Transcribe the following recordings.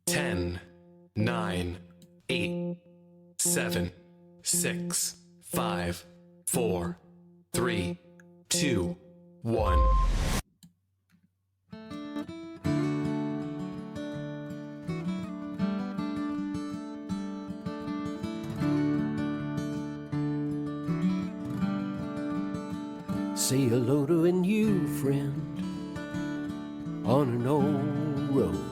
10, 9, 8, 7, 6, 5, 4, 3, 2, 1. Say hello to a new friend on an old road.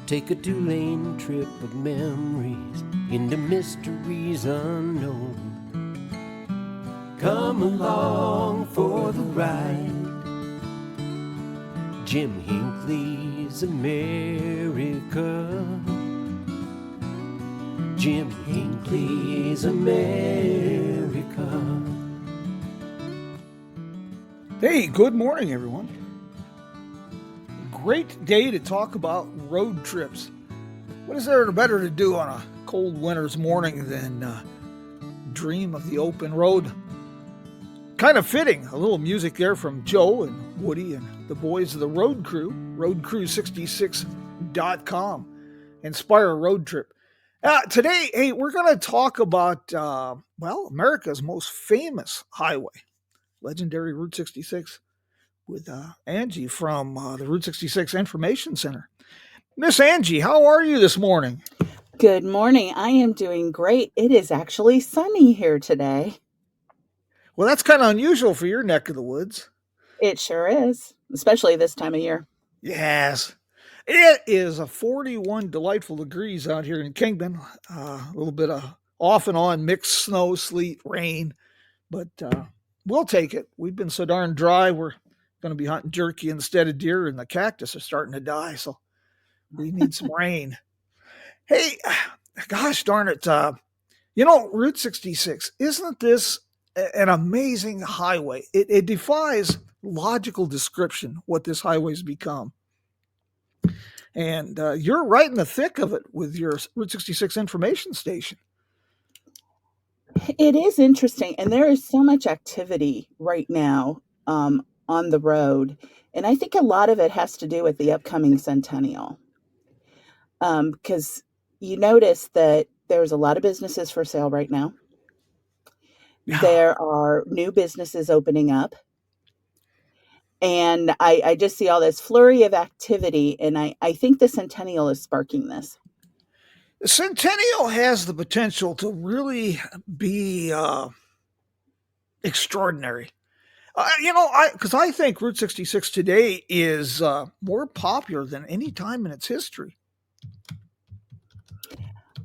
Take a 2-lane trip of memories into mysteries unknown. Come along for the ride. Jim Hinckley's America. Jim Hinckley's America. Hey, good morning, everyone. Great day to talk about road trips. What is there better to do on a cold winter's morning than dream of the open road? Kind of fitting, a little music there from Joe and Woody and the boys of the Road Crew, roadcrew66.com. Inspire a road trip. Today, hey, we're going to talk about, America's most famous highway. Legendary Route 66 with Angie from the Route 66 Information Center. Miss Angie, how are you this morning? Good morning. I am doing great. It is actually sunny here today. Well, that's kind of unusual for your neck of the woods. It sure is, especially this time of year. Yes. It is a 41 delightful degrees out here in Kingman. A little bit of off and on mixed snow, sleet, rain, but we'll take it. We've been so darn dry, we're going to be hunting jerky instead of deer, and the cactus are starting to die, so we need some rain. Hey, gosh darn it. Route 66, isn't this an amazing highway? It defies logical description what this highway's become. And you're right in the thick of it with your Route 66 information station. It is interesting, and there is so much activity right now on the road, and I think a lot of it has to do with the upcoming centennial. Because you notice that there's a lot of businesses for sale right now. Yeah. There are new businesses opening up. And I just see all this flurry of activity, and I think the centennial is sparking this. The centennial has the potential to really be extraordinary. Because I think Route 66 today is more popular than any time in its history.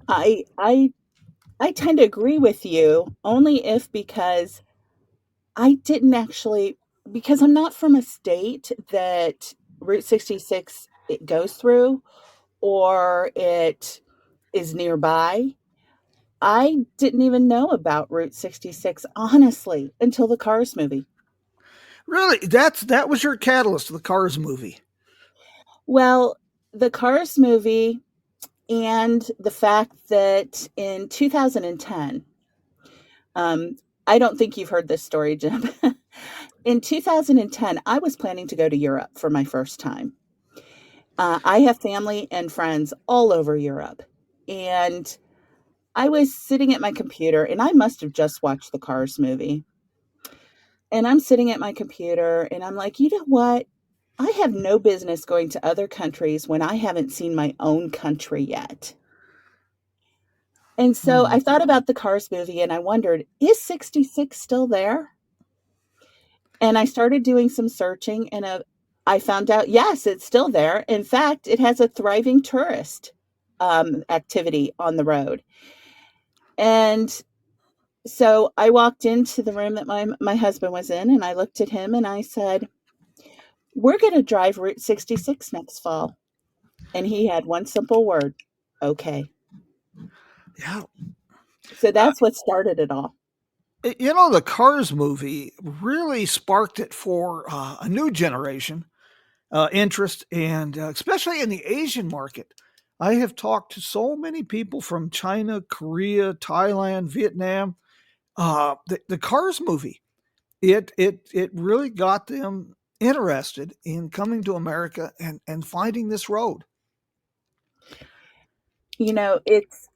I tend to agree with you only because because I'm not from a state that Route 66 it goes through or it is nearby. I didn't even know about Route 66, honestly, until the Cars movie. Really? That was your catalyst, the Cars movie. Well, the Cars movie and the fact that in 2010, I don't think you've heard this story, Jim. In 2010, I was planning to go to Europe for my first time. I have family and friends all over Europe. And I was sitting at my computer, and I must have just watched the Cars movie. And I'm sitting at my computer, and I'm like, you know what? I have no business going to other countries when I haven't seen my own country yet. And so I thought about the Cars movie, and I wondered, is 66 still there? And I started doing some searching, and I found out, yes, it's still there. In fact, it has a thriving tourist activity on the road. And so I walked into the room that my husband was in, and I looked at him and I said, we're going to drive Route 66 next fall. And he had one simple word, okay. Yeah. So that's what started it all. The Cars movie really sparked it for a new generation interest, and especially in the Asian market. I have talked to so many people from China, Korea, Thailand, Vietnam. The Cars movie, it really got them interested in coming to America and finding this road. It's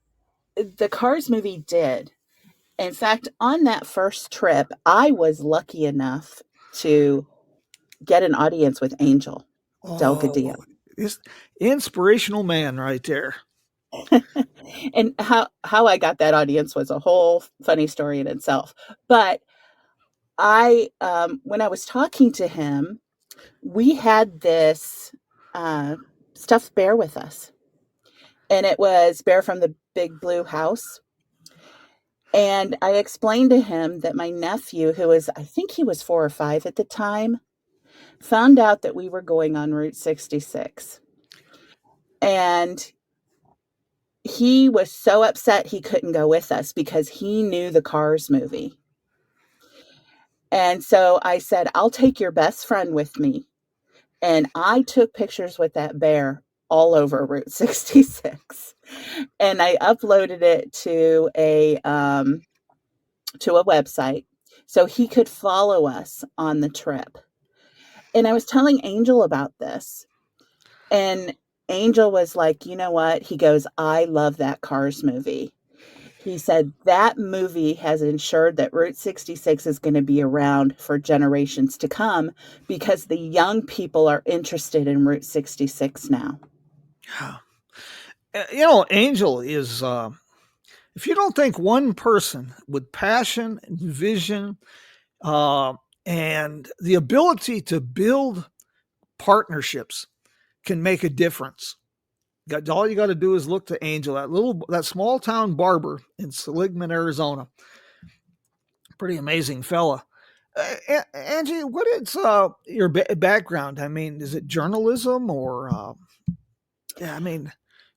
the Cars movie did. In fact, on that first trip, I was lucky enough to get an audience with Angel Delgadillo. Oh, this inspirational man right there. And how I got that audience was a whole funny story in itself. But I when I was talking to him, we had this uh, stuffed bear with us, and it was Bear from the Big Blue House. And I explained to him that my nephew, who was, I think he was 4 or 5 at the time, found out that we were going on Route 66. And he was so upset he couldn't go with us because he knew the Cars movie. And so I said, I'll take your best friend with me. And I took pictures with that bear all over Route 66. And I uploaded it to a website so he could follow us on the trip. And I was telling Angel about this, and Angel was like, you know what? He goes, I love that Cars movie. He said that movie has ensured that Route 66 is going to be around for generations to come because the young people are interested in Route 66 now. Angel is, if you don't think one person with passion and vision and the ability to build partnerships can make a difference, all you got to do is look to Angel, that small town barber in Seligman, Arizona. Pretty amazing fella. Angie, what is your background? I mean, is it journalism or? Yeah, I mean,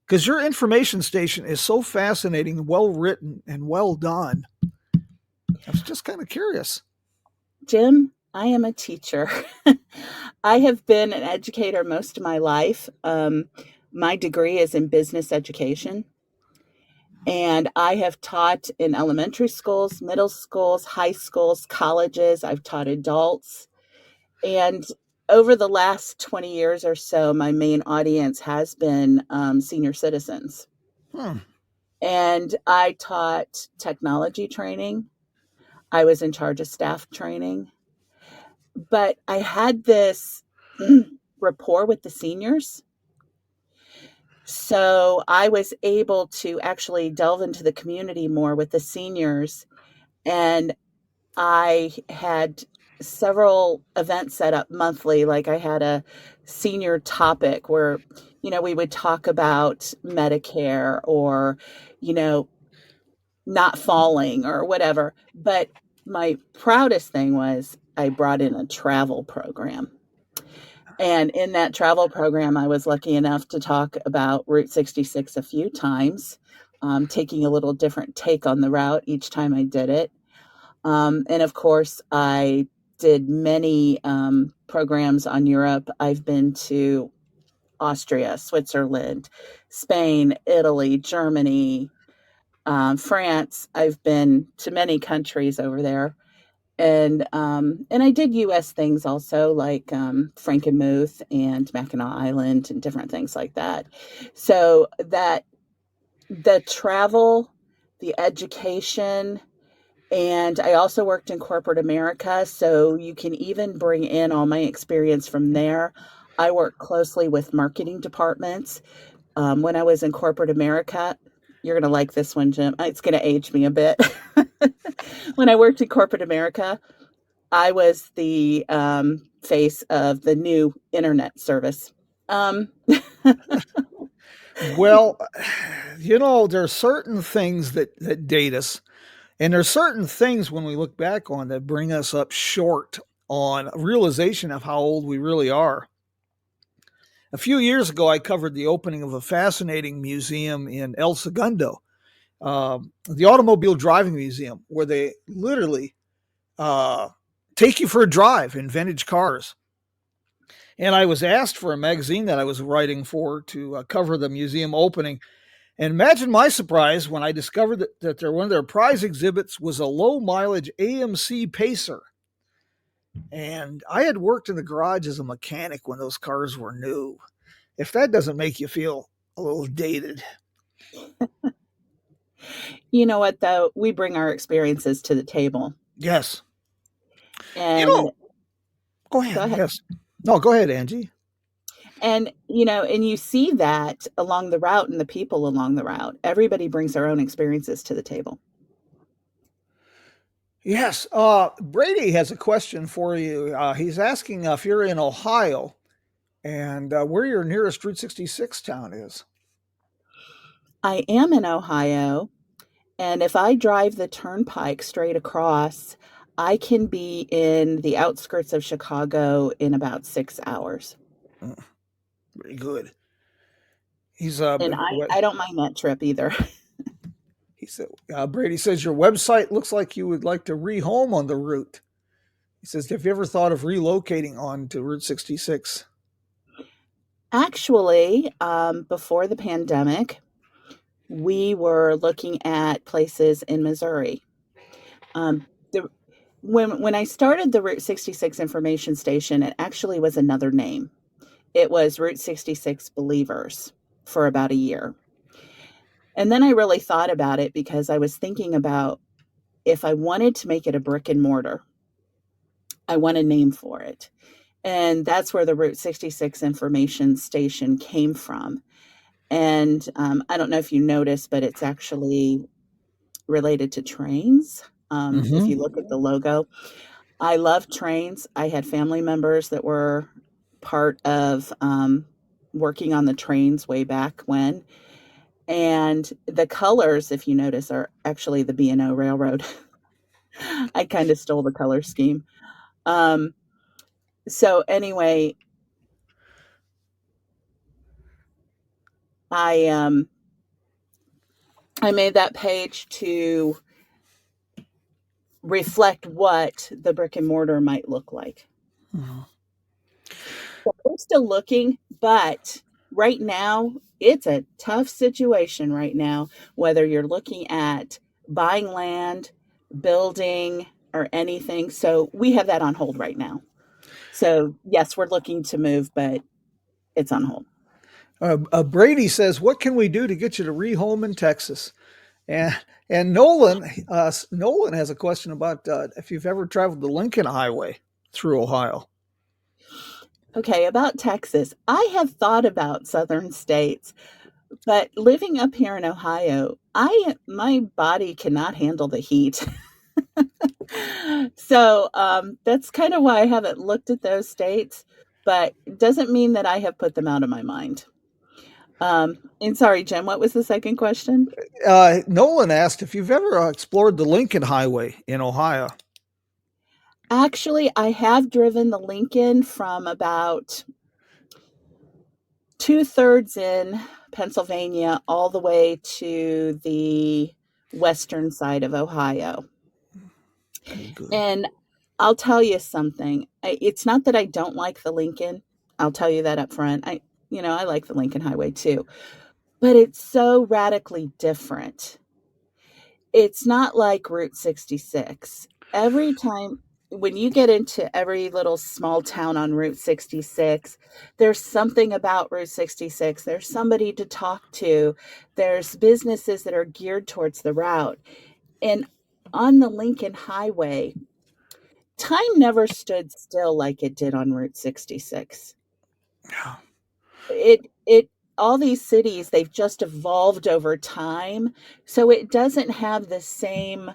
because your information station is so fascinating, well written, and well done. I was just kind of curious. Jim, I am a teacher. I have been an educator most of my life. My degree is in business education. And I have taught in elementary schools, middle schools, high schools, colleges. I've taught adults. And over the last 20 years or so, my main audience has been senior citizens. And I taught technology training. I was in charge of staff training. But I had this rapport with the seniors. So I was able to actually delve into the community more with the seniors. And I had several events set up monthly. Like I had a senior topic where, we would talk about Medicare or, not falling or whatever. But my proudest thing was I brought in a travel program. And in that travel program, I was lucky enough to talk about Route 66 a few times, taking a little different take on the route each time I did it. And of course, I did many programs on Europe. I've been to Austria, Switzerland, Spain, Italy, Germany, France. I've been to many countries over there. And I did U.S. things also, like Frankenmuth and Mackinac Island and different things like that. So that the travel, the education, and I also worked in corporate America, so you can even bring in all my experience from there. I work closely with marketing departments. When I was in corporate America, you're going to like this one, Jim. It's going to age me a bit. When I worked in corporate America, I was the face of the new internet service. Well, there are certain things that date us, and there are certain things when we look back on that bring us up short on realization of how old we really are. A few years ago, I covered the opening of a fascinating museum in El Segundo, the Automobile Driving Museum, where they literally take you for a drive in vintage cars. And I was asked for a magazine that I was writing for to cover the museum opening. And imagine my surprise when I discovered that one of their prize exhibits was a low mileage AMC Pacer. And I had worked in the garage as a mechanic when those cars were new. If that doesn't make you feel a little dated. You know what, though? We bring our experiences to the table. Yes. And Go go ahead. ahead. Yes. No, go ahead, Angie. And, and you see that along the route and the people along the route. Everybody brings their own experiences to the table. Yes. Brady has a question for you. He's asking if you're in Ohio and where your nearest Route 66 town is. I am in Ohio, and if I drive the turnpike straight across, I can be in the outskirts of Chicago in about 6 hours. Very good. He's And I don't mind that trip either. he said Brady says your website looks like you would like to rehome on the route. He says, have you ever thought of relocating on to Route 66? Actually, before the pandemic, we were looking at places in Missouri. When I started the Route 66 information station, it actually was another name. It was Route 66 Believers for about a year. And then I really thought about it because I was thinking about if I wanted to make it a brick and mortar, I want a name for it. And that's where the Route 66 information station came from. And I don't know if you noticed, but it's actually related to trains. If you look at the logo, I love trains. I had family members that were part of working on the trains way back when. And the colors, if you notice, are actually the B&O Railroad. I kind of stole the color scheme. So anyway, I made that page to reflect what the brick and mortar might look like. So we're still looking, but right now it's a tough situation right now, whether you're looking at buying land, building, or anything. So we have that on hold right now. So yes, we're looking to move, but it's on hold. Brady says, what can we do to get you to rehome in Texas? And Nolan has a question about if you've ever traveled the Lincoln Highway through Ohio. Okay, about Texas. I have thought about southern states, but living up here in Ohio, my body cannot handle the heat. So that's kind of why I haven't looked at those states, but it doesn't mean that I have put them out of my mind. And sorry, Jim, what was the second question? Nolan asked if you've ever explored the Lincoln Highway in Ohio. Actually, I have driven the Lincoln from about 2/3 in Pennsylvania all the way to the western side of Ohio. Good. And I'll tell you something. It's not that I don't like the Lincoln. I'll tell you that up front. I like the Lincoln Highway too, but it's so radically different. It's not like Route 66. Every time when you get into every little small town on Route 66, there's something about Route 66. There's somebody to talk to. There's businesses that are geared towards the route. And on the Lincoln Highway, time never stood still like it did on Route 66. It all these cities, they've just evolved over time, so it doesn't have the same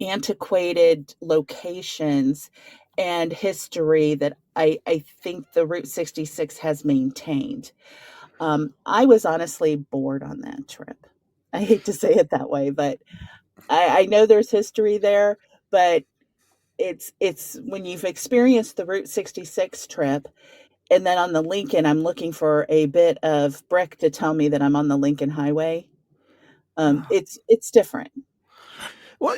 antiquated locations and history that I think the Route 66 has maintained. I was honestly bored on that trip. I hate to say it that way, but I know there's history there, but it's when you've experienced the Route 66 trip, and then on the Lincoln, I'm looking for a bit of brick to tell me that I'm on the Lincoln Highway. It's different. Well,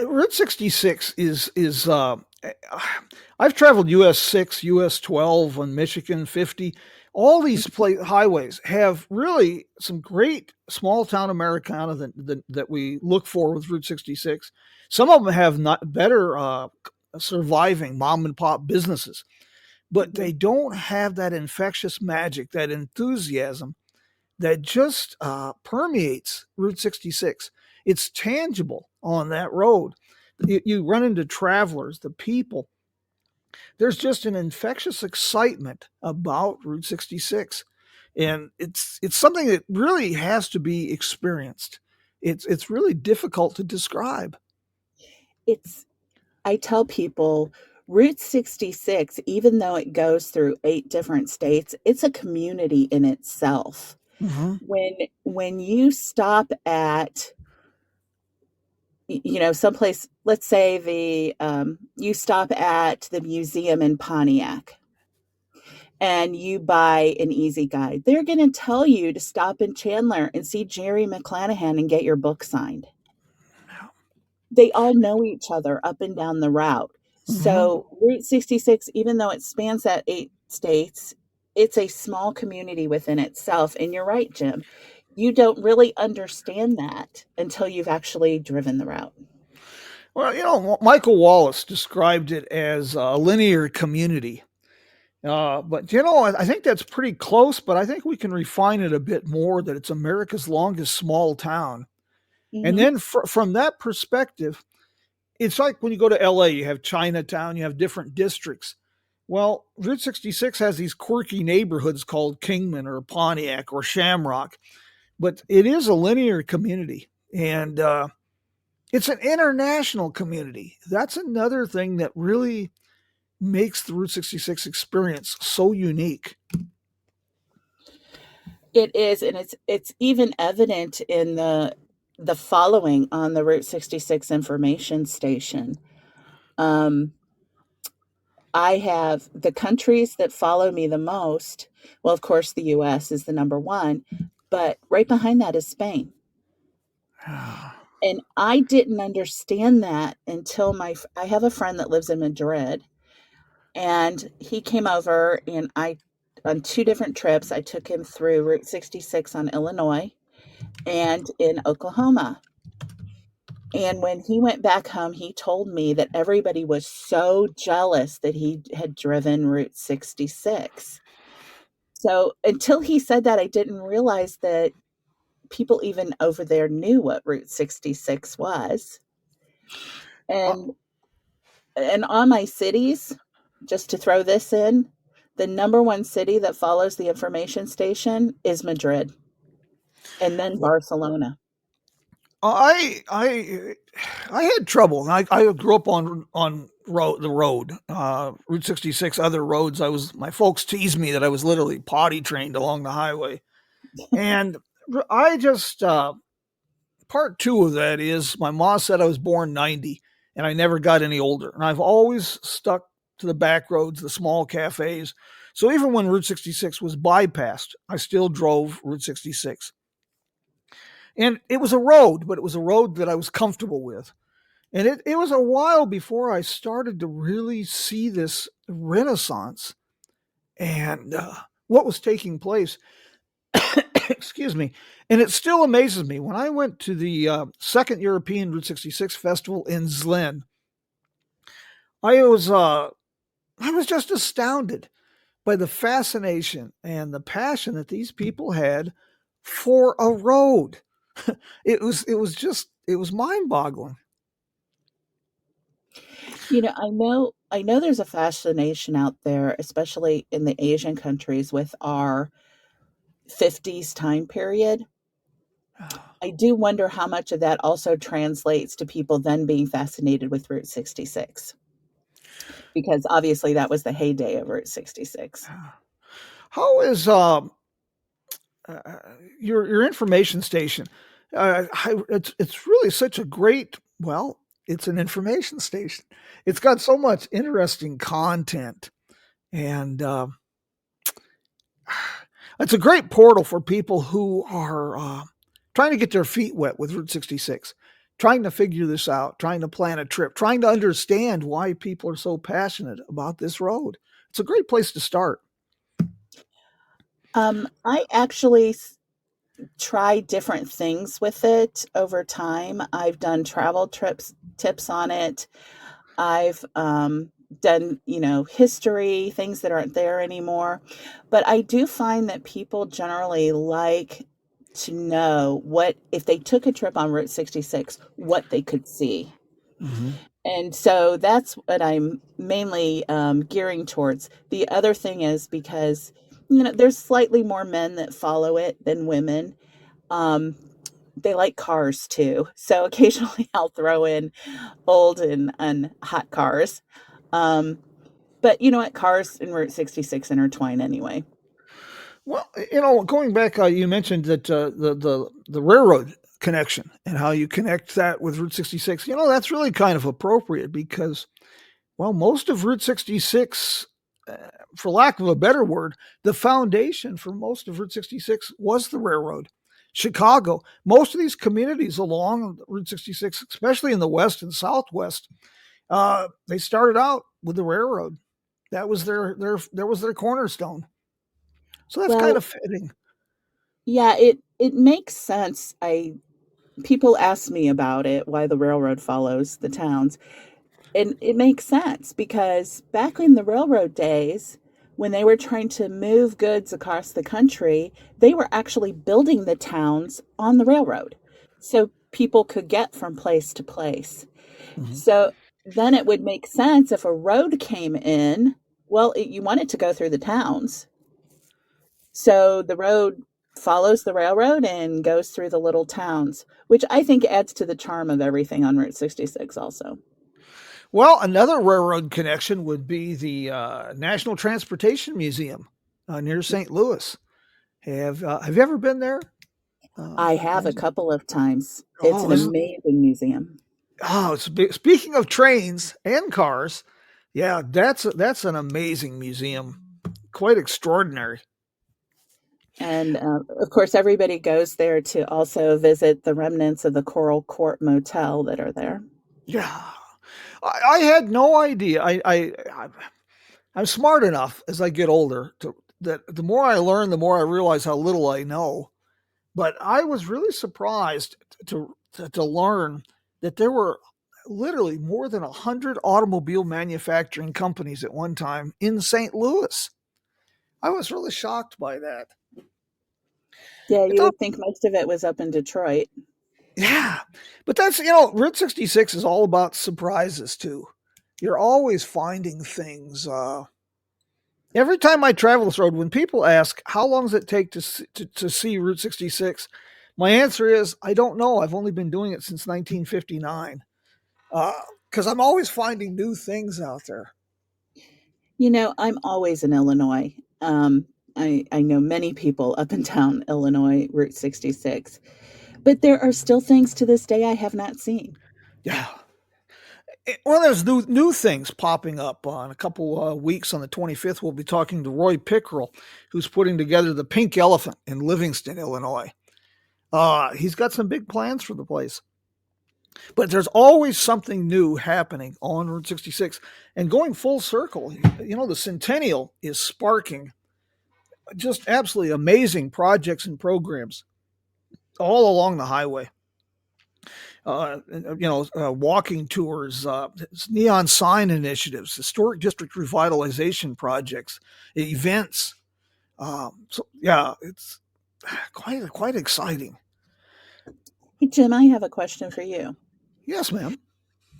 Route 66 is I've traveled US 6, US 12, and Michigan 50. All these highways have really some great small town Americana that we look for with Route 66. Some of them have not better surviving mom and pop businesses, but they don't have that infectious magic, that enthusiasm that just permeates Route 66. It's tangible on that road. You run into travelers, the people. There's just an infectious excitement about Route 66, and it's something that really has to be experienced. It's really difficult to describe. It's I tell people Route 66, even though it goes through 8 different states, it's a community in itself. Hmm. When you stop at someplace, let's say you stop at the museum in Pontiac and you buy an Easy Guide, they're going to tell you to stop in Chandler and see Jerry McClanahan and get your book signed. They all know each other up and down the route. Hmm. So Route 66, even though it spans that 8 states, it's a small community within itself. And you're right, Jim. You don't really understand that until you've actually driven the route. Well, Michael Wallace described it as a linear community. But I think that's pretty close. But I think we can refine it a bit more. That it's America's longest small town, and Mhm. then from that perspective, it's like when you go to LA, you have Chinatown, you have different districts. Well, Route 66 has these quirky neighborhoods called Kingman or Pontiac or Shamrock, but it is a linear community, and it's an international community. That's another thing that really makes the Route 66 experience so unique. It is, and it's even evident in the following on the Route 66 information station. Um, I have the countries that follow me the most. Well, of course, the US is the number one, but right behind that is Spain. And I didn't understand that until I have a friend that lives in Madrid, and he came over, and on 2 different trips, I took him through Route 66 on Illinois and in Oklahoma. And when he went back home, he told me that everybody was so jealous that he had driven Route 66. So until he said that, I didn't realize that people even over there knew what Route 66 was. Uh, And on my cities, just to throw this in, the number one city that follows the information station is Madrid, and then Barcelona. I had trouble. I grew up on the road, Route 66, other roads. My folks teased me that I was literally potty trained along the highway, and I just part two of that is my mom said I was born 90, and I never got any older, and I've always stuck to the back roads, the small cafes. So even when Route 66 was bypassed, I still drove Route 66. And it was a road, but it was a road that I was comfortable with. And it was a while before I started to really see this renaissance and what was taking place. Excuse me. And it still amazes me. When I went to the second European Route 66 festival in Zlin, I was, uh, I was just astounded by the fascination and the passion that these people had for a road. It was mind boggling. I know there's a fascination out there, especially in the Asian countries with our 50s time period. I do wonder how much of that also translates to people then being fascinated with Route 66, because obviously that was the heyday of Route 66. How is uh, your information station? It's really such a great. Well, it's an information station. It's got so much interesting content, and it's a great portal for people who are trying to get their feet wet with Route 66, trying to figure this out, trying to plan a trip, trying to understand why people are so passionate about this road. It's a great place to start. I actually try different things with it over time. I've done travel trips tips on it. I've done, history, things that aren't there anymore. But I do find that people generally like to know what, if they took a trip on Route 66, what they could see. Mhm. And so that's what I'm mainly gearing towards. The other thing is because, there's slightly more men that follow it than women. Um, they like cars too. So occasionally I'll throw in old and hot cars. Um, but you know what? Cars and Route 66 intertwine anyway. Well, going back, you mentioned that the railroad connection and how you connect that with Route 66. That's really kind of appropriate because, well, most of Route 66, uh, for lack of a better word, the foundation for most of Route 66 was the railroad. Chicago, most of these communities along Route 66, especially in the West and Southwest, they started out with the railroad. That was their cornerstone. So that's kind Well, of fitting. yeah, it makes sense. I People ask me about it, why the railroad follows the towns. And it makes sense because back in the railroad days, when they were trying to move goods across the country, they were actually building the towns on the railroad so people could get from place to place. Mhm. So then it would make sense if a road came in, well, you want it to go through the towns. So the road follows the railroad and goes through the little towns, which I think adds to the charm of everything on Route 66 also. Well, another railroad connection would be the National Transportation Museum near St. Louis. Have you ever been there? I have a Angie? couple of times. It's Oh, an amazing museum. speaking of trains and cars, yeah, that's an amazing museum. Quite extraordinary. And of course, everybody goes there to also visit the remnants of the Coral Court Motel that are there. Yeah, I had no idea. I'm smart enough as I get older to that the more I learn, the more I realize how little I know. But I was really surprised to learn that there were literally more than 100 automobile manufacturing companies at one time in St. Louis. I was really shocked by that. Yeah, I you thought, would think most of it was up in Detroit. yeah, but that's, Route 66 is all about surprises too. You're always finding things. Every time I travel this road, when people ask, how long does it take to see Route 66? My answer is, I don't know. I've only been doing it since 1959. Because I'm always finding new things out there. I'm always in Illinois. I know many people up and down Illinois Route 66, but there are still things to this day I have not seen. Yeah. Well, there's new things popping up. In a couple weeks on the 25th, we'll be talking to Roy Pickerel, who's putting together the Pink Elephant in Livingston, Illinois. He's got some big plans for the place. But there's always something new happening on Route 66. And going full circle, the centennial is sparking just absolutely amazing projects and programs all along the highway. Walking tours, neon sign initiatives, historic district revitalization projects, events. So yeah, it's quite exciting. Hey, Jim, I have a question for you. Yes, ma'am.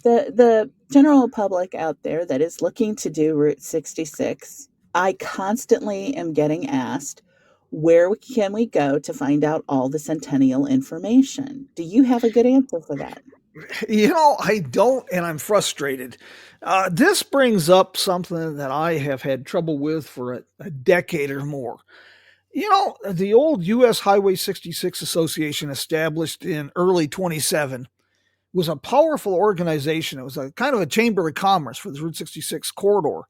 The general public out there that is looking to do Route 66, I constantly am getting asked, where can we go to find out all the centennial information? Do you have a good answer for that? I don't, and I'm frustrated. This brings up something that I have had trouble with for a decade or more. The old U.S. Highway 66 Association, established in early 27, was a powerful organization. It was a kind of a chamber of commerce for the Route 66 corridor.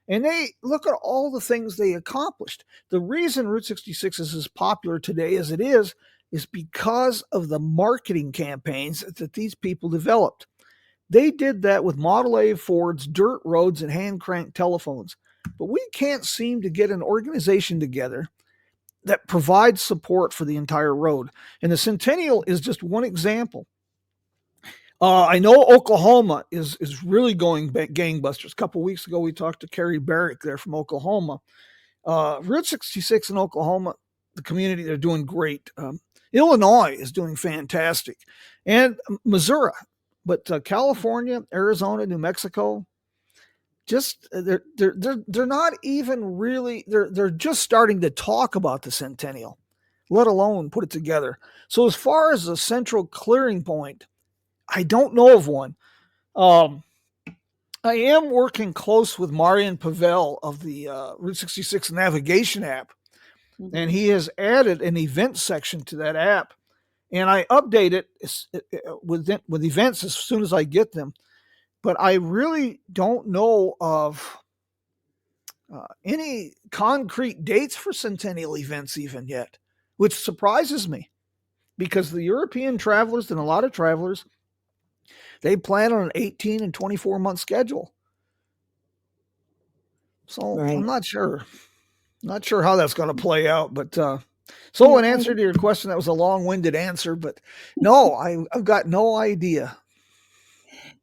And they look at all the things they accomplished. The reason Route 66 is as popular today as it is because of the marketing campaigns that these people developed. They did that with Model A Fords, dirt roads, and hand cranked telephones. But we can't seem to get an organization together that provides support for the entire road. And the Centennial is just one example. I know Oklahoma is really going gangbusters. A couple weeks ago, we talked to Carrie Barrick there from Oklahoma. Route 66 in Oklahoma, the community, they're doing great. Illinois is doing fantastic, and Missouri. But California, Arizona, New Mexico, just they're not even really they're just starting to talk about the centennial, let alone put it together. So as far as a central clearing point, I don't know of one. Um, I am working close with Marian Pavel of the Route 66 navigation app, and Mhm. he has added an event section to that app. And I update it with events as soon as I get them. But I really don't know of any concrete dates for centennial events even yet, which surprises me because the European travelers and a lot of travelers, they plan on an 18 and 24-month schedule. So I'm Right. not sure. Not sure how that's going to play out, but so in Yeah. answer to your question, that was a long-winded answer, but no, I've got no idea.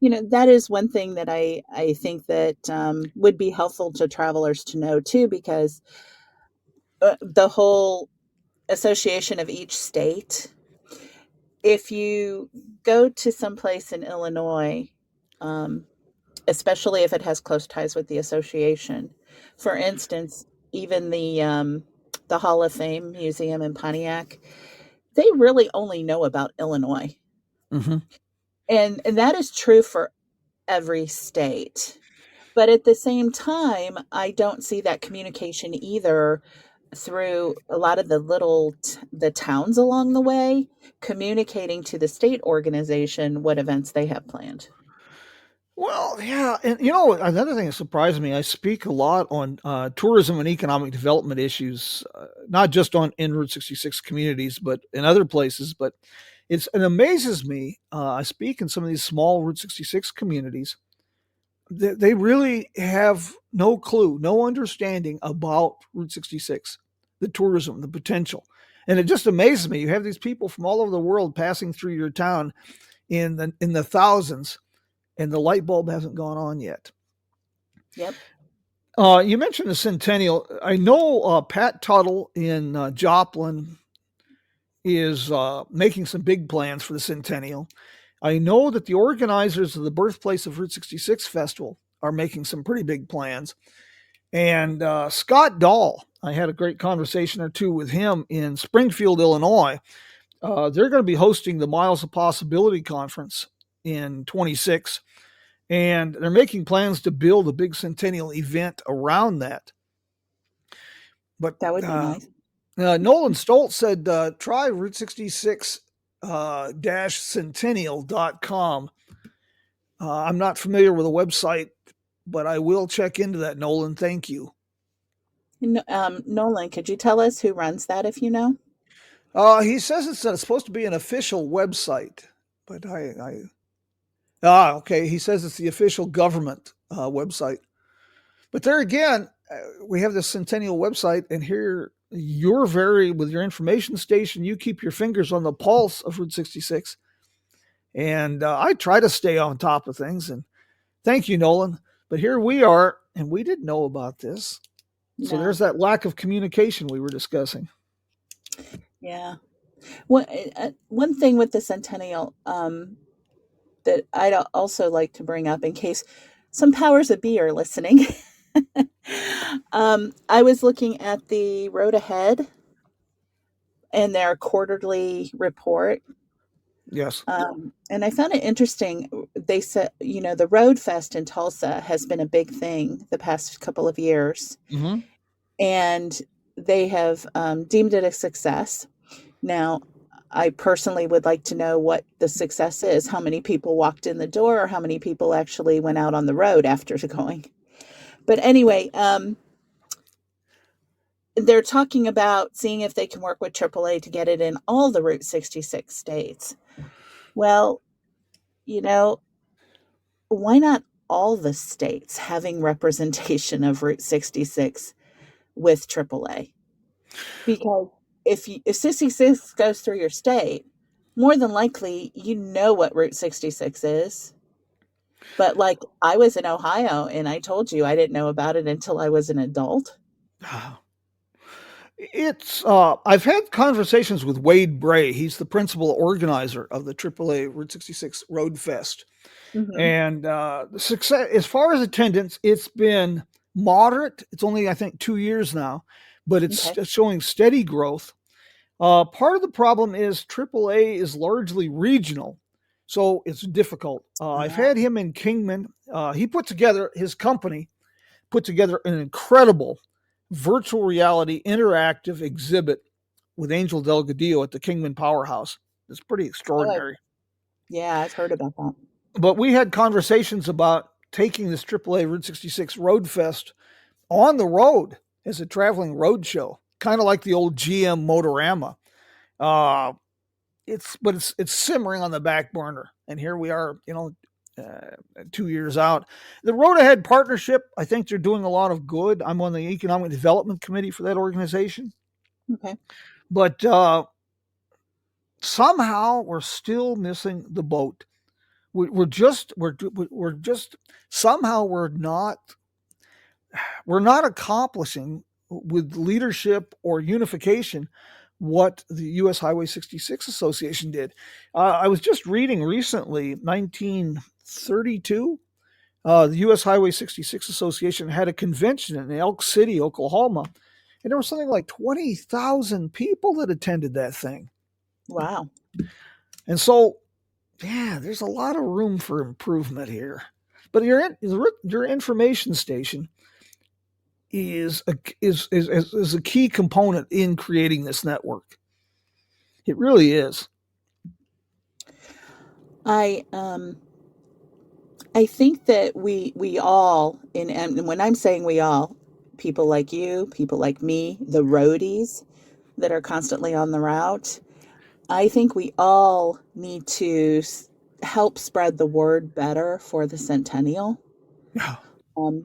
That is one thing that I think that would be helpful to travelers to know too, because the whole association of each state, if you go to some place in Illinois, um, especially if it has close ties with the association, for instance, even the Hall of Fame Museum in Pontiac, they really only know about Illinois, Mm-hmm. and that is true for every state. But at the same time, I don't see that communication either through a lot of the towns along the way, communicating to the state organization what events they have planned. Well, yeah, and another thing that surprised me, I speak a lot on tourism and economic development issues, not just on in Route 66 communities, but in other places. But it amazes me. I speak in some of these small Route 66 communities. They really have no clue, no understanding about Route 66, the tourism, the potential. And it just amazes me. You have these people from all over the world passing through your town in the thousands, and the light bulb hasn't gone on yet. Yep. You mentioned the centennial. I know Pat Tuttle in Joplin is making some big plans for the centennial. I know that the organizers of the Birthplace of Route 66 Festival are making some pretty big plans. And Scott Dahl, I had a great conversation or two with him in Springfield, Illinois. They're going to be hosting the Miles of Possibility Conference in 26, and they're making plans to build a big centennial event around that. But That would be nice. Nolan Stoltz said, try Route 66 centennial.com. I'm not familiar with the website, but I will check into that, Nolan. Thank you. Nolan, could you tell us who runs that if you know? He says it's supposed to be an official website, but okay. He says it's the official government website. But there again, we have this Centennial website, and here you're with your information station, you keep your fingers on the pulse of Route 66. And I try to stay on top of things. And thank you, Nolan. But here we are, and we didn't know about this. So No. there's that lack of communication we were discussing. Yeah. One thing with the Centennial that I'd also like to bring up in case some powers that be are listening. I was looking at the Road Ahead and their quarterly report. Yes. And I found it interesting. They said, the Road Fest in Tulsa has been a big thing the past couple of years, Mm-hmm. and they have deemed it a success. Now, I personally would like to know what the success is. How many people walked in the door, or how many people actually went out on the road after going? But anyway, they're talking about seeing if they can work with AAA to get it in all the Route 66 states. Well, why not all the states having representation of Route 66 with AAA? Because if 66 goes through your state, more than likely, you know what Route 66 is. But like I was in Ohio and I told you I didn't know about it until I was an adult. It's I've had conversations with Wade Bray. He's the principal organizer of the AAA Route 66 Road Fest. Hmm. And the success, as far as attendance, it's been moderate. It's only, I think, 2 years now, but it's Okay. showing steady growth. Part of the problem is AAA is largely regional, so it's difficult. I've Ah, had him in Kingman. His company put together an incredible virtual reality interactive exhibit with Angel Delgadillo at the Kingman Powerhouse. It's pretty oh, extraordinary. yeah, I've heard about that. But we had conversations about taking this AAA Route 66 Road Fest on the road as a traveling road show, kind of like the old GM Motorama. Uh, it's simmering on the back burner, and here we are, 2 years out. The Road Ahead Partnership, I think they're doing a lot of good. I'm on the Economic Development Committee for that organization, Okay. but somehow we're still missing the boat. We're just somehow we're not accomplishing with leadership or unification what the U.S. Highway 66 Association did. I was just reading recently, 1932, the U.S. Highway 66 Association had a convention in Elk City, Oklahoma, and there was something like 20,000 people that attended that thing. Wow. And so, yeah, there's a lot of room for improvement here. But your information station is a key component in creating this network. It really is. I I think that we all and when I'm saying we all, people like you, people like me, the roadies that are constantly on the route, I think we all need to help spread the word better for the centennial. Yeah.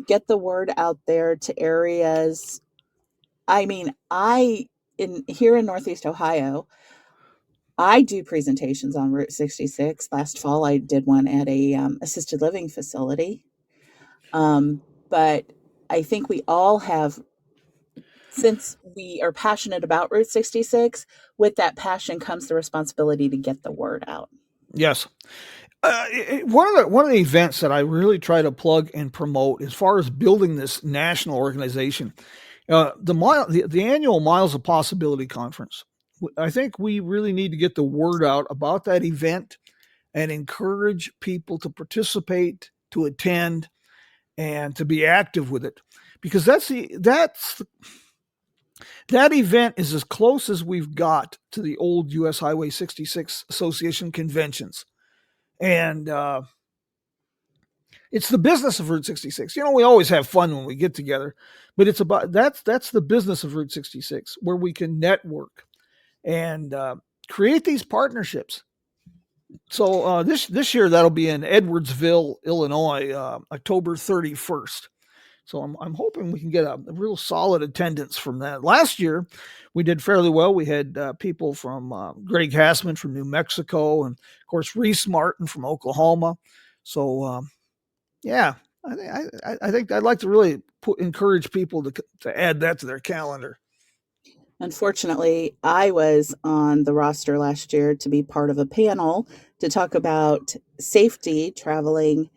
Get the word out there to areas. I mean, I in here in Northeast Ohio, I do presentations on Route 66. Last fall, I did one at a assisted living facility. But I think we all have, since we are passionate about Route 66, with that passion comes the responsibility to get the word out. Yes. One of the events that I really try to plug and promote as far as building this national organization, the annual Miles of Possibility conference. I think we really need to get the word out about that event and encourage people to participate, to attend, and to be active with it, because that event is as close as we've got to the old U.S. Highway 66 Association conventions, and it's the business of Route 66. We always have fun when we get together, but that's the business of Route 66, where we can network and create these partnerships. So this year that'll be in Edwardsville, Illinois, October 31st. So I'm hoping we can get a real solid attendance from that. Last year we did fairly well. We had people from Greg Hassman from New Mexico, and of course Reese Martin from Oklahoma. So yeah, I think I'd like to really encourage people to add that to their calendar. Unfortunately, I was on the roster last year to be part of a panel to talk about safety traveling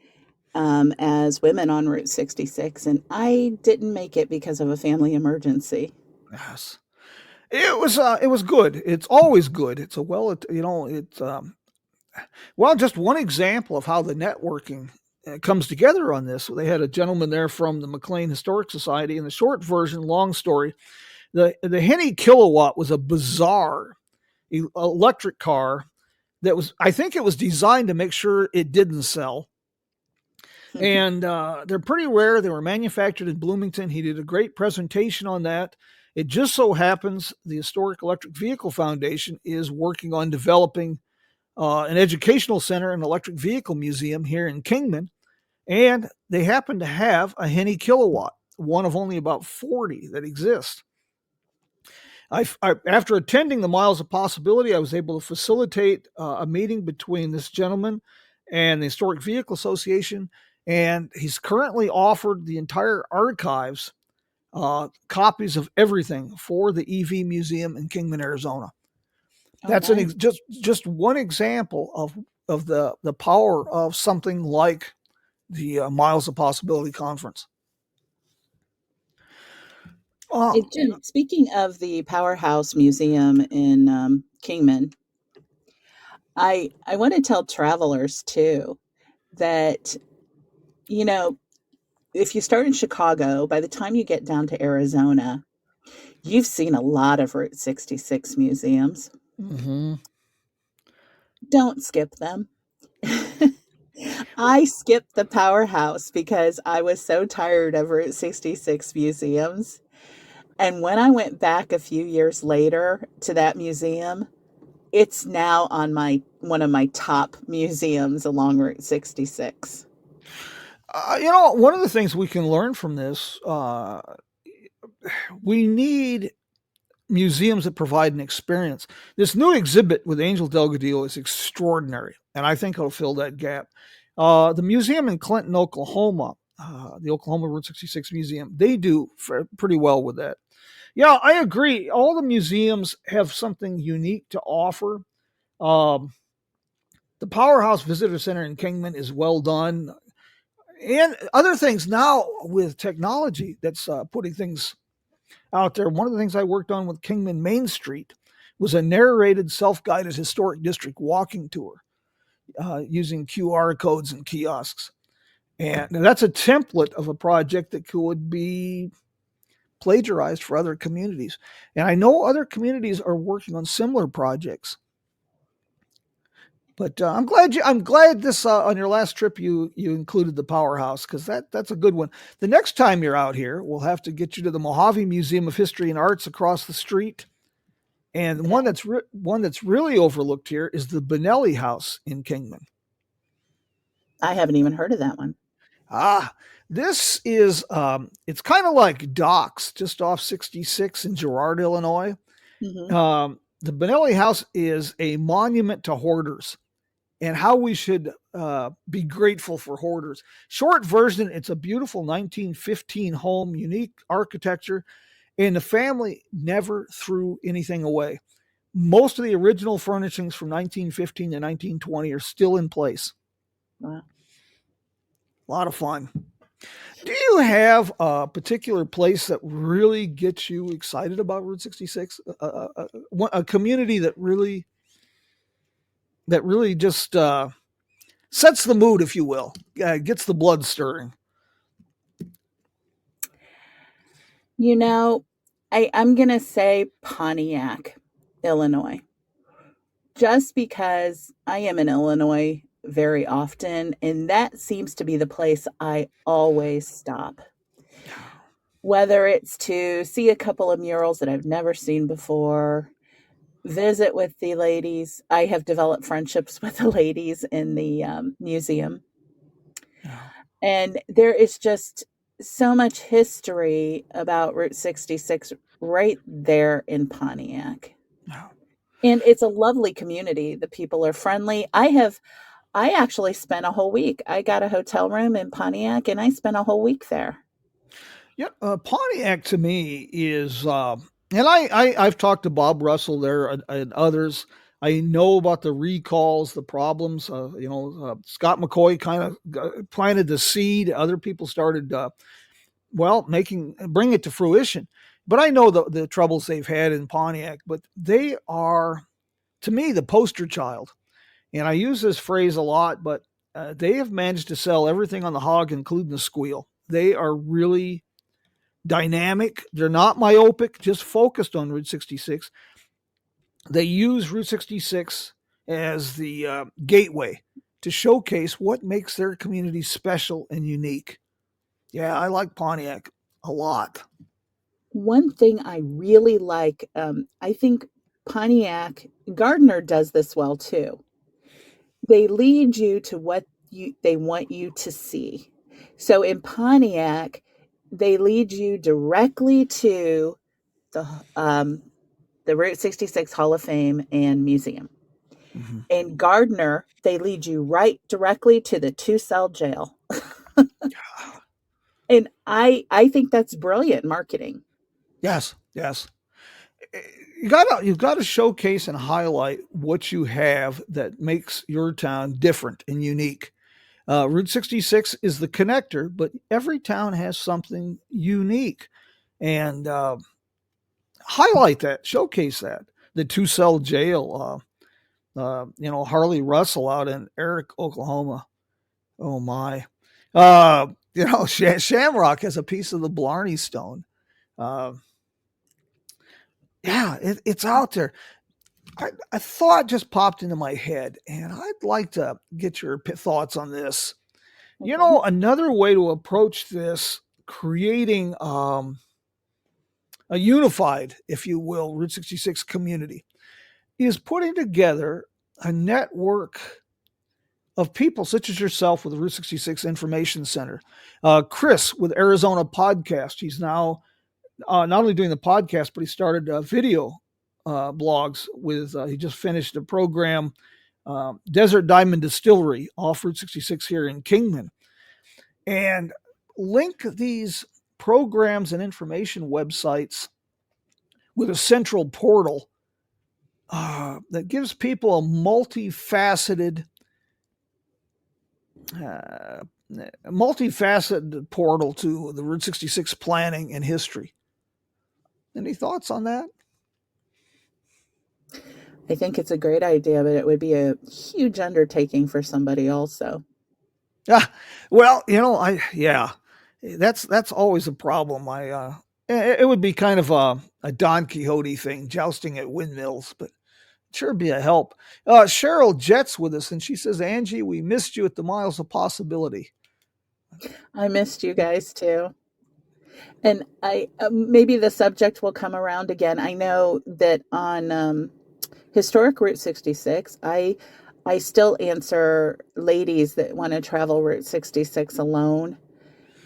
as women on Route 66, and I didn't make it because of a family emergency. Yes, it was good. It's always good. It's a well, it's well, just one example of how the networking comes together on this. They had a gentleman there from the McLean Historic Society. In the short version, long story, the Henny Kilowatt was a bizarre electric car that was, I think it was designed to make sure it didn't sell. And they're pretty rare. They were manufactured in Bloomington. He did a great presentation on that. It just so happens the Historic Electric Vehicle Foundation is working on developing an educational center and electric vehicle museum here in Kingman, and they happen to have a Henny Kilowatt, one of only about 40 that exist. After attending the Miles of Possibility, I was able to facilitate a meeting between this gentleman and the Historic Vehicle Association, and he's currently offered the entire archives copies of everything for the EV Museum in Kingman, Arizona. Oh, That's nice. just one example of the power of something like the Miles of Possibility conference. Hey, Jim, speaking of the Powerhouse Museum in Kingman, I want to tell travelers too that, you know, if you start in Chicago, by the time you get down to Arizona, you've seen a lot of Route 66 museums. Mm-hmm. Don't skip them. I skipped the Powerhouse because I was so tired of Route 66 museums. And when I went back a few years later to that museum, it's now on my one of my top museums along Route 66. One of the things we can learn from this, we need museums that provide an experience. This new exhibit with Angel Delgadillo is extraordinary, and I think it'll fill that gap. The museum in Clinton, Oklahoma, the Oklahoma Route 66 Museum, they do pretty well with that. Yeah, I agree. All the museums have something unique to offer. Um, the Powerhouse Visitor Center in Kingman is well done. And other things now with technology that's putting things out there. One of the things I worked on with Kingman Main Street was a narrated self-guided historic district walking tour using QR codes and kiosks. And that's a template of a project that could be plagiarized for other communities. And I know other communities are working on similar projects. But I'm glad this on your last trip you included the Powerhouse, because that's a good one. The next time you're out here, we'll have to get you to the Mojave Museum of History and Arts across the street. And one that's really overlooked here is the Benelli House in Kingman. I haven't even heard of that one. This is it's kind of like Docks, just off 66 in Girard, Illinois. Mm-hmm. The Benelli House is a monument to hoarders and how we should be grateful for hoarders. Short version, it's a beautiful 1915 home, unique architecture, and the family never threw anything away. Most of the original furnishings from 1915 to 1920 are still in place. Wow. A lot of fun. Do you have a particular place that really gets you excited about Route 66? A community that really just sets the mood, if you will, gets the blood stirring. I'm going to say Pontiac, Illinois, just because I am in Illinois very often, and that seems to be the place I always stop. Whether it's to see a couple of murals that I've never seen before, visit with the ladies. I have developed friendships with the ladies in the museum. And there is just so much history about Route 66 right there in Pontiac. And it's a lovely community. The people are friendly. I actually spent a whole week. I got a hotel room in Pontiac and I spent a whole week there. Yeah, Pontiac to me is, and I've talked to Bob Russell there and others. I know about the recalls, the problems. Scott McCoy kind of planted the seed. Other people started, bring it to fruition. But I know the troubles they've had in Pontiac. But they are, to me, the poster child. And I use this phrase a lot, but they have managed to sell everything on the hog, including the squeal. They are really dynamic. They're not myopic, just focused on Route 66. They use Route 66 as the gateway to showcase what makes their community special and unique. Yeah, I like Pontiac a lot. One thing I really like, I think Pontiac, Gardner does this well too. They lead you to what they want you to see. So in Pontiac, they lead you directly to the the Route 66 Hall of Fame and Museum. Mm-hmm. In Gardner, they lead you right directly to the two-cell jail. And I think that's brilliant marketing. Yes, yes. You've got to showcase and highlight what you have that makes your town different and unique. Route 66 is the connector, but every town has something unique, and highlight that, showcase that. The two cell jail, Harley Russell out in Eric, Oklahoma. Oh my. Shamrock has a piece of the Blarney Stone. Uh, yeah, it's out there. A thought just popped into my head, and I'd like to get your thoughts on this. Okay. Another way to approach this, creating a unified, if you will, Route 66 community, is putting together a network of people such as yourself with the Route 66 Information Center. Chris with Arizona Podcast. He's now not only doing the podcast, but he started video blogs with, he just finished a program, Desert Diamond Distillery off Route 66 here in Kingman. And link these programs and information websites with a central portal that gives people a multifaceted portal to the Route 66 planning and history. Any thoughts on that? I think it's a great idea, but it would be a huge undertaking for somebody also. Well, that's always a problem. It would be kind of a Don Quixote thing, jousting at windmills, but sure be a help. Cheryl Jet's with us, and she says, Angie, we missed you at the Miles of Possibility. I missed you guys too. And I maybe the subject will come around again. I know that on historic Route 66, I still answer ladies that want to travel Route 66 alone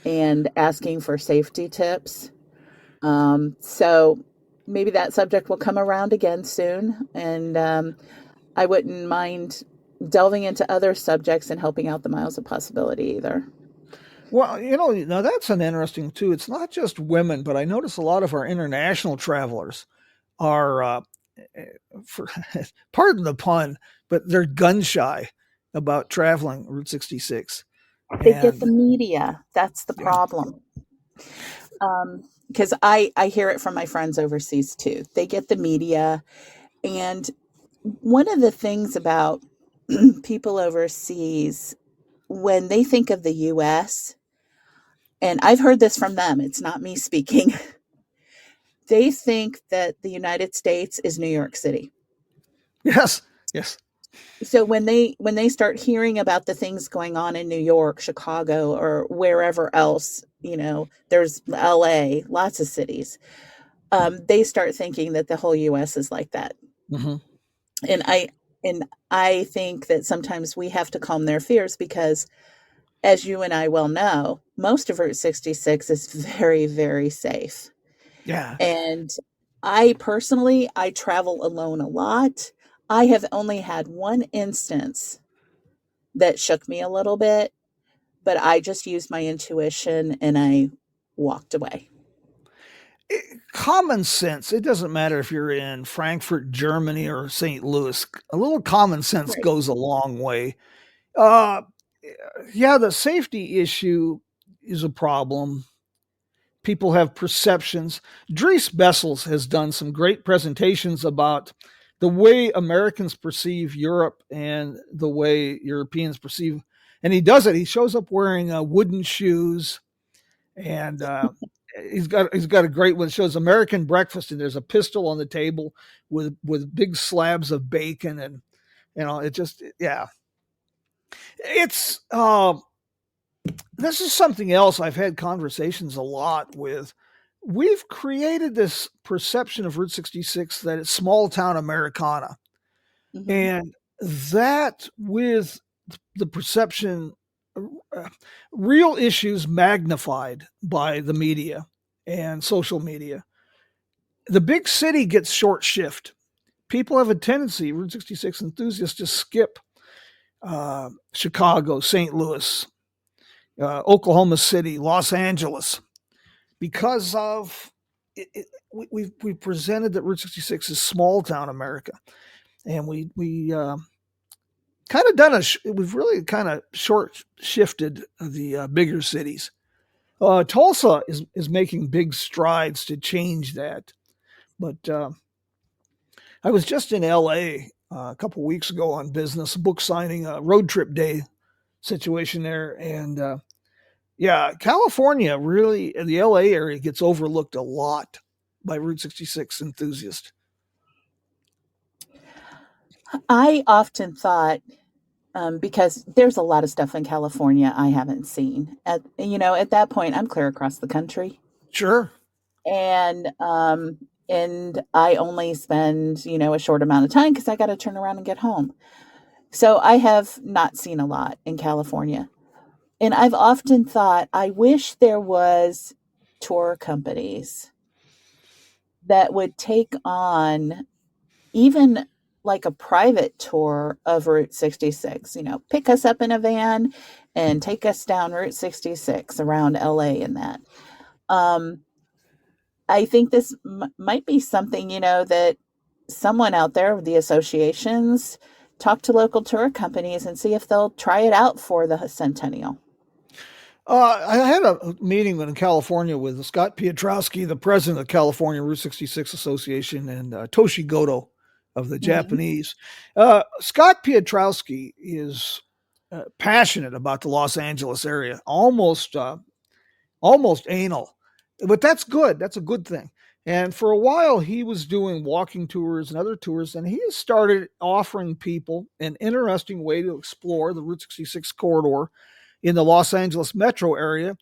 and asking for safety tips. So maybe that subject will come around again soon. And I wouldn't mind delving into other subjects and helping out the Miles of Possibility either. Well, now that's an interesting too. It's not just women, but I notice a lot of our international travelers are, pardon the pun, but they're gun shy about traveling Route 66. They get the media. That's the problem. Because I hear it from my friends overseas too. They get the media. And one of the things about people overseas, when they think of the U.S., and I've heard this from them, it's not me speaking, they think that the United States is New York City. Yes. So when they start hearing about the things going on in New York, Chicago, or wherever else, there's LA, lots of cities, they start thinking that the whole U.S. is like that. Mm-hmm. And I think that sometimes we have to calm their fears because, as you and I well know, most of Route 66 is very, very safe. Yeah. And I personally travel alone a lot. I have only had one instance that shook me a little bit, but I just used my intuition and I walked away. Common sense. It doesn't matter if you're in Frankfurt, Germany, or St. Louis. A little common sense goes a long way. The safety issue is a problem. People have perceptions. Dries Bessels has done some great presentations about the way Americans perceive Europe and the way Europeans perceive. And he does it. He shows up wearing wooden shoes, and he's got a great one that shows American breakfast, and there's a pistol on the table with big slabs of bacon, and it just it's this is something else I've had conversations a lot with. We've created this perception of Route 66 that it's small town Americana. Mm-hmm. And that with the perception, real issues magnified by the media and social media, the big city gets short shift. People have a tendency, Route 66 enthusiasts, to skip Chicago, St. Louis, Oklahoma City, Los Angeles, because of we've presented that Route 66 is small town America, and we kind of we've really kind of short shifted the bigger cities. Tulsa is making big strides to change that, but I was just in L.A. A couple weeks ago on business, book signing, a road trip day situation there, and yeah, California really, the LA area gets overlooked a lot by Route 66 enthusiasts. I often thought, because there's a lot of stuff in California I haven't seen. At that point, I'm clear across the country, Sure. and I only spend a short amount of time because I got to turn around and get home. So I have not seen a lot in California. And I've often thought, I wish there was tour companies that would take on even like a private tour of Route 66, pick us up in a van and take us down Route 66 around LA and that. Um, I think this might be something, that someone out there, the associations, talk to local tour companies and see if they'll try it out for the Centennial. I had a meeting in California with Scott Pietrowski, the president of the California Route 66 Association, and Toshi Goto of the Mhm. Japanese. Scott Pietrowski is passionate about the Los Angeles area, almost anal, but that's good. That's a good thing. And for a while, he was doing walking tours and other tours, and he has started offering people an interesting way to explore the Route 66 corridor in the Los Angeles metro area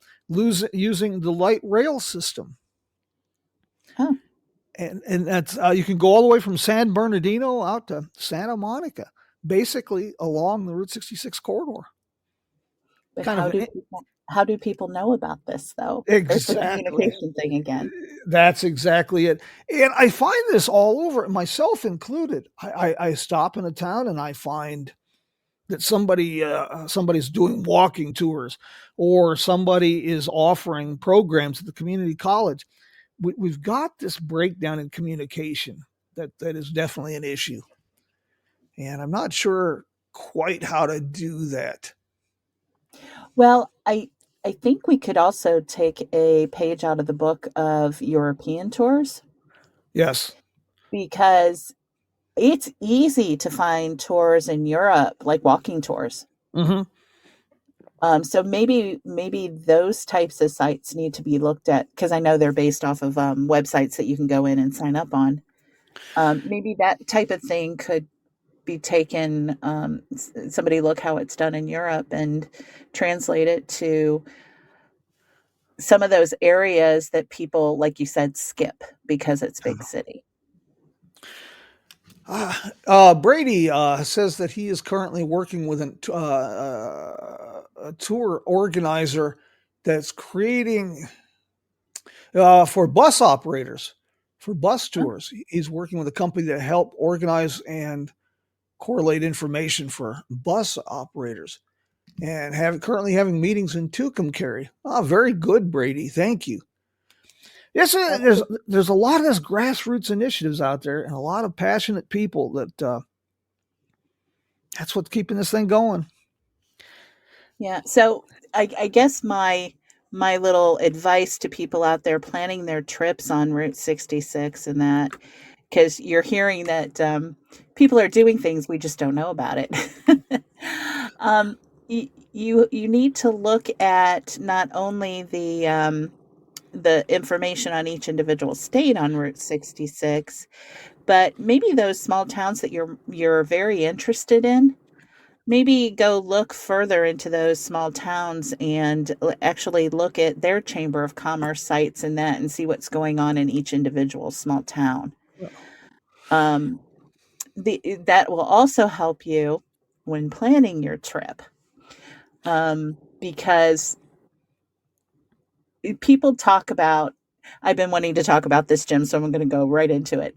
using the light rail system. Oh, And that's you can go all the way from San Bernardino out to Santa Monica, basically along the Route 66 corridor. but Kind how of do people know about this though? There's the exactly. communication thing again. That's exactly it. And I find this all over, myself included. I stop in a town and I find that somebody's doing walking tours, or somebody is offering programs at the community college. We've got this breakdown in communication that is definitely an issue, and I'm not sure quite how to do that. Well, I think we could also take a page out of the book of European tours, Yes. because it's easy to find tours in Europe, like walking tours. Mm-hmm. So maybe those types of sites need to be looked at, because I know they're based off of websites that you can go in and sign up on. Maybe that type of thing could be taken. Somebody look how it's done in Europe and translate it to some of those areas that people, like you said, skip because it's big city. Brady says that he is currently working with a tour organizer that's creating for bus operators, for bus Oh, tours. He's working with a company to help organize and correlate information for bus operators, and currently having meetings in Tucumcari. Very good, Brady. Thank you. Yes, that's there's a lot of this grassroots initiatives out there, and a lot of passionate people that's what's keeping this thing going. Yeah. So I guess my little advice to people out there planning their trips on Route 66 and that, because you're hearing that people are doing things, we just don't know about it. You need to look at not only the information on each individual state on Route 66, but maybe those small towns that you're very interested in. Maybe go look further into those small towns and actually look at their chamber of commerce sites and that, and see what's going on in each individual small town. Um, that will also help you when planning your trip, because people talk about I've been wanting to talk about this, Jim, so I'm going to go right into it.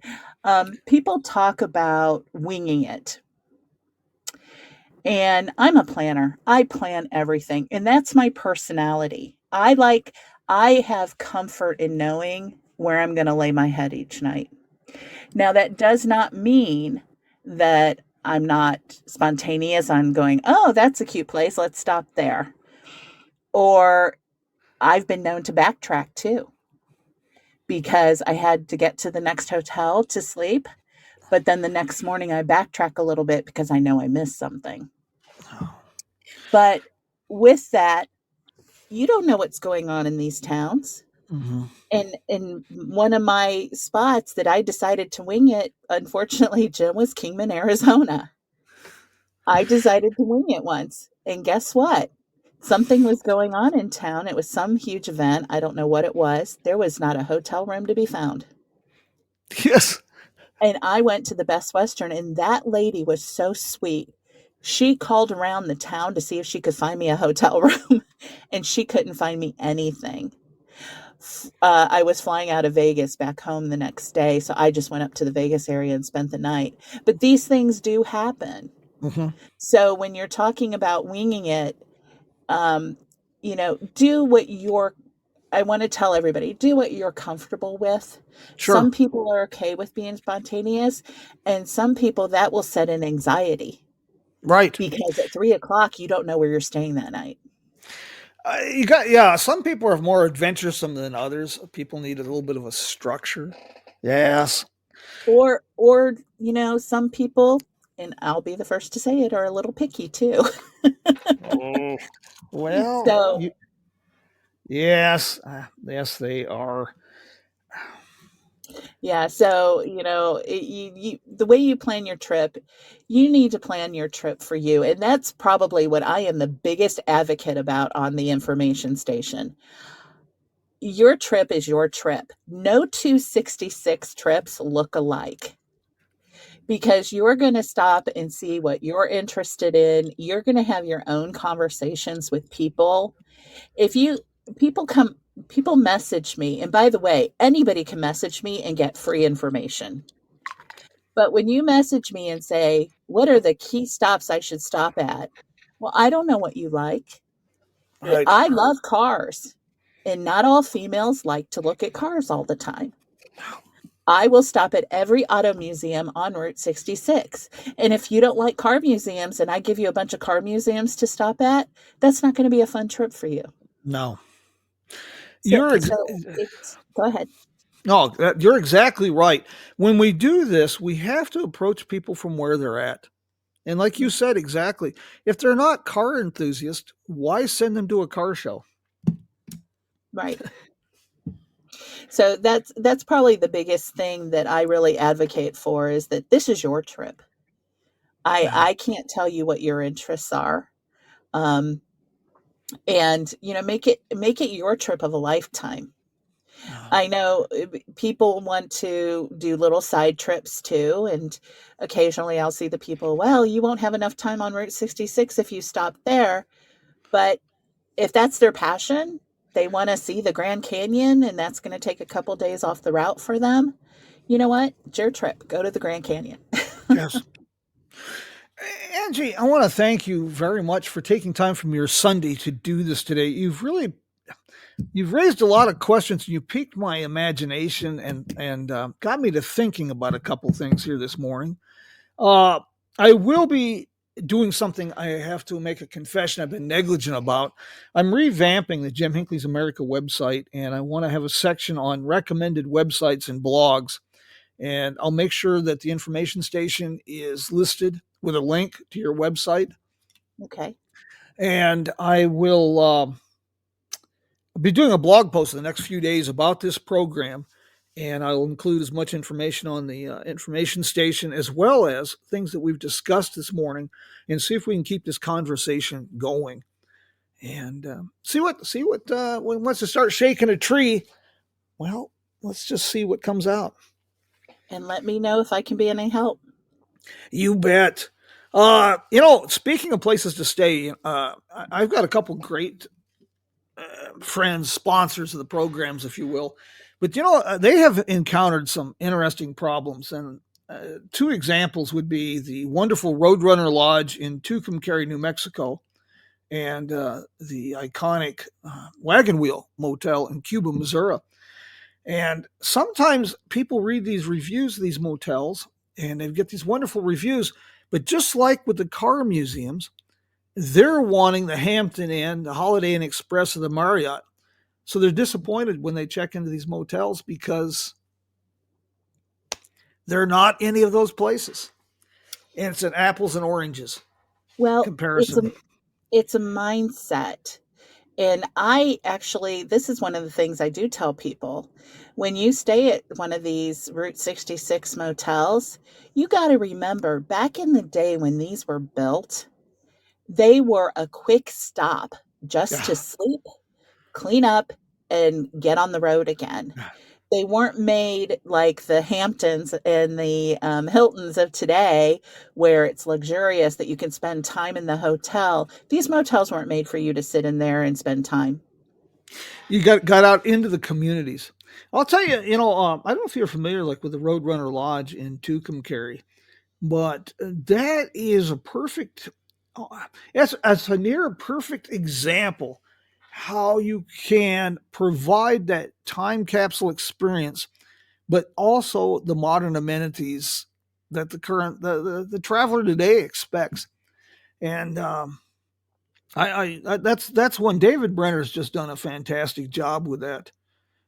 People talk about winging it. And I'm a planner. I plan everything, and that's my personality. I have comfort in knowing where I'm going to lay my head each night. Now, that does not mean that I'm not spontaneous. I'm going, oh, that's a cute place. Let's stop there. Or I've been known to backtrack too because I had to get to the next hotel to sleep. But then the next morning, I backtrack a little bit because I know I missed something. But with that, you don't know what's going on in these towns. Mm-hmm. And in one of my spots that I decided to wing it, unfortunately, Jim, was Kingman, Arizona. I decided to wing it once. And guess what? Something was going on in town. It was some huge event. I don't know what it was. There was not a hotel room to be found. Yes. And I went to the Best Western, and that lady was so sweet. She called around the town to see if she could find me a hotel room, and she couldn't find me anything. I was flying out of Vegas back home the next day, so I just went up to the Vegas area and spent the night. But these things do happen. Mm-hmm. So when you're talking about winging it, do what I want to tell everybody, do what you're comfortable with. Sure. Some people are okay with being spontaneous, and some people that will set an anxiety. Right. Because at 3:00, you don't know where you're staying that night. Some people are more adventuresome than others. People need a little bit of a structure. Yes. Or some people, and I'll be the first to say it, are a little picky too. Oh, well, So yes, they are. yeah, so the way you plan your trip, you need to plan your trip for you, and that's probably what I am the biggest advocate about on the information station. Your trip is your trip. No 266 trips look alike. Because you're going to stop and see what you're interested in. You're going to have your own conversations with people. If you people message me, and by the way, anybody can message me and get free information. But when you message me and say, what are the key stops I should stop at? Well, I don't know what you like. Right. I love cars, and not all females like to look at cars all the time. I will stop at every auto museum on Route 66. And if you don't like car museums and I give you a bunch of car museums to stop at, that's not going to be a fun trip for you. No. Go ahead. No, you're exactly right. When we do this, we have to approach people from where they're at. And like you said, exactly. If they're not car enthusiasts, why send them to a car show? Right. So that's probably the biggest thing that I really advocate for, is that this is your trip. I can't tell you what your interests are. And make it your trip of a lifetime. I know people want to do little side trips too, and occasionally I'll see the people, well, you won't have enough time on Route 66 if you stop there. But if that's their passion, they want to see the Grand Canyon, and that's going to take a couple days off the route for them. You know what? It's your trip. Go to the Grand Canyon. Yes. Angie, I want to thank you very much for taking time from your Sunday to do this today. You've raised a lot of questions, and you piqued my imagination and got me to thinking about a couple things here this morning. I will be doing something. I have to make a confession I've been negligent about. I'm revamping the Jim Hinckley's America website, and I want to have a section on recommended websites and blogs. And I'll make sure that the information station is listed with a link to your website. Okay. And I will be doing a blog post in the next few days about this program. And I'll include as much information on the information station as well as things that we've discussed this morning, and see if we can keep this conversation going. And see what wants to start shaking a tree. Well, let's just see what comes out. And let me know if I can be any help. You bet. Speaking of places to stay, I've got a couple great friends, sponsors of the programs, if you will. But they have encountered some interesting problems, and two examples would be the wonderful Roadrunner Lodge in Tucumcari, New Mexico, and the iconic Wagon Wheel Motel in Cuba, Missouri. And sometimes people read these reviews of these motels, and they get these wonderful reviews. But just like with the car museums, they're wanting the Hampton Inn, the Holiday Inn Express, or the Marriott. So they're disappointed when they check into these motels because they're not any of those places. And it's an apples and oranges Well, comparison. it's a mindset. And this is one of the things I do tell people. When you stay at one of these Route 66 motels, you got to remember back in the day when these were built, they were a quick stop just to sleep, clean up, and get on the road again. They weren't made like the Hamptons and the Hiltons of today, where it's luxurious that you can spend time in the hotel. These motels weren't made for you to sit in there and spend time. You got out into the communities. I'll tell you, I don't know if you're familiar like with the Roadrunner Lodge in Tucumcari, but that is a perfect, it's a near perfect example how you can provide that time capsule experience, but also the modern amenities that the traveler today expects. And that's one David Brenner's just done a fantastic job with that.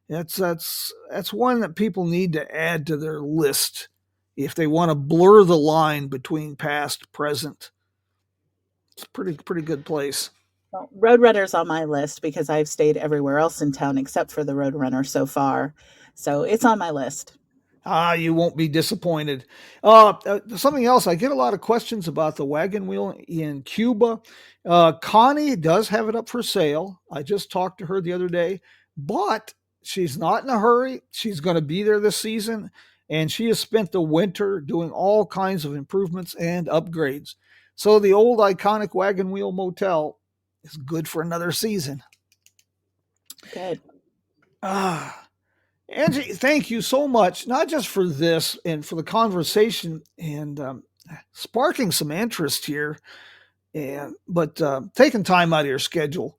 That's one that people need to add to their list if they want to blur the line between past, present. It's a pretty good place. Well, Roadrunner's on my list because I've stayed everywhere else in town except for the Roadrunner so far. So it's on my list. You won't be disappointed. Something else, I get a lot of questions about the wagon wheel in Cuba. Connie does have it up for sale. I just talked to her the other day, but she's not in a hurry. She's going to be there this season, and she has spent the winter doing all kinds of improvements and upgrades. So the old iconic wagon wheel motel is good for another season. Good. Angie, thank you so much, not just for this and for the conversation and sparking some interest here, but taking time out of your schedule.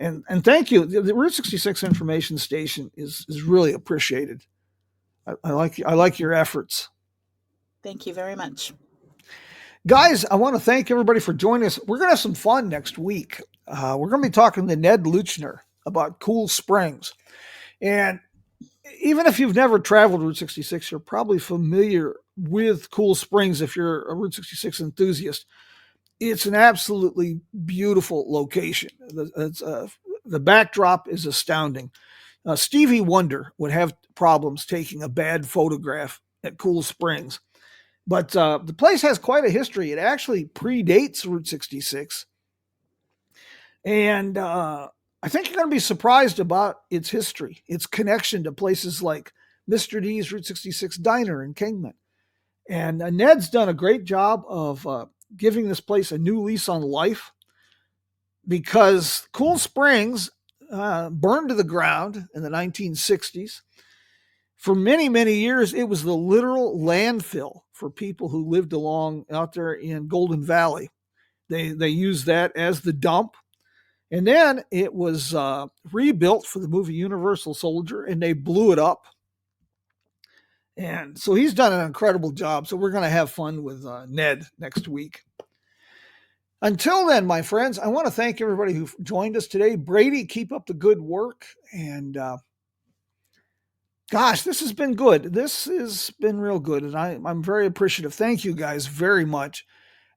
And thank you. The Route 66 information station is really appreciated. I like your efforts. Thank you very much. Guys, I want to thank everybody for joining us. We're going to have some fun next week. We're going to be talking to Ned Luchner about Cool Springs. And even if you've never traveled Route 66, you're probably familiar with Cool Springs if you're a Route 66 enthusiast. It's an absolutely beautiful location. The backdrop is astounding. Stevie Wonder would have problems taking a bad photograph at Cool Springs. But the place has quite a history. It actually predates Route 66. And I think you're going to be surprised about its history, its connection to places like Mr. D's Route 66 Diner in Kingman. And Ned's done a great job of giving this place a new lease on life because Cool Springs burned to the ground in the 1960s. For many, many years, it was the literal landfill for people who lived along out there in Golden Valley. They used that as the dump. And then it was rebuilt for the movie Universal Soldier, and they blew it up. And so he's done an incredible job. So we're going to have fun with Ned next week. Until then, my friends, I want to thank everybody who joined us today. Brady, keep up the good work. And gosh, this has been good. This has been real good. And I'm very appreciative. Thank you guys very much.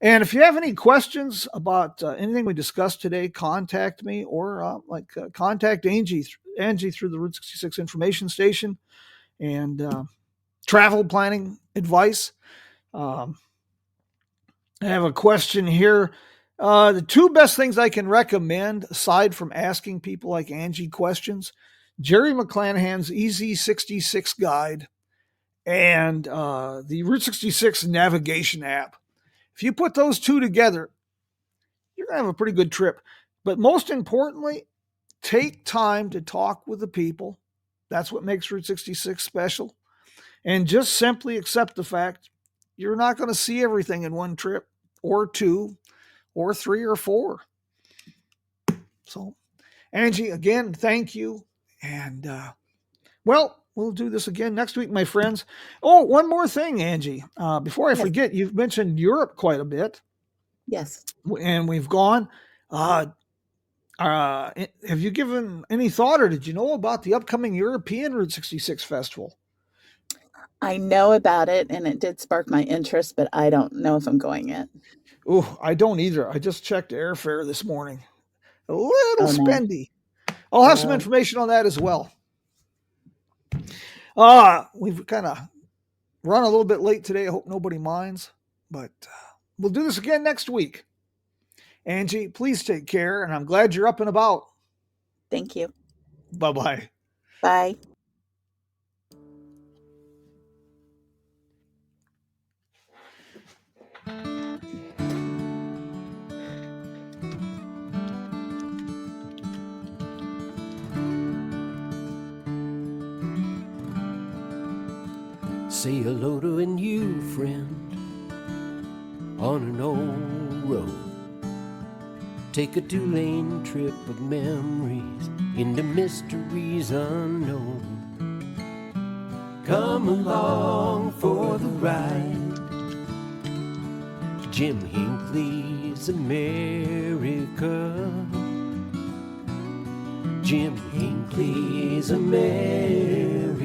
And if you have any questions about anything we discussed today, contact me or contact Angie through the Route 66 information station and travel planning advice. I have a question here. The two best things I can recommend, aside from asking people like Angie questions, Jerry McClanahan's Easy 66 Guide and the Route 66 navigation app. If you put those two together, you're going to have a pretty good trip. But most importantly, take time to talk with the people That's what makes Route 66 special. And just simply accept the fact you're not going to see everything in one trip or two or three or four. So, Angie, again, thank you. And, well, we'll do this again next week, my friends. Oh, one more thing, Angie. Before I forget, you've mentioned Europe quite a bit. Yes. And we've gone. Have you given any thought, or did you know about the upcoming European Route 66 Festival? I know about it, and it did spark my interest, but I don't know if I'm going yet. Oh, I don't either. I just checked airfare this morning. A little Oh, no. spendy. I'll have some information on that as well. We've kind of run a little bit late today. I hope nobody minds, but we'll do this again next week. Angie, please take care, and I'm glad you're up and about. Thank you. Bye-bye. Bye. Say hello to a new friend on an old road. Take a 2-lane trip of memories into mysteries unknown. Come along for the ride. Jim Hinckley's America. Jim Hinckley's America.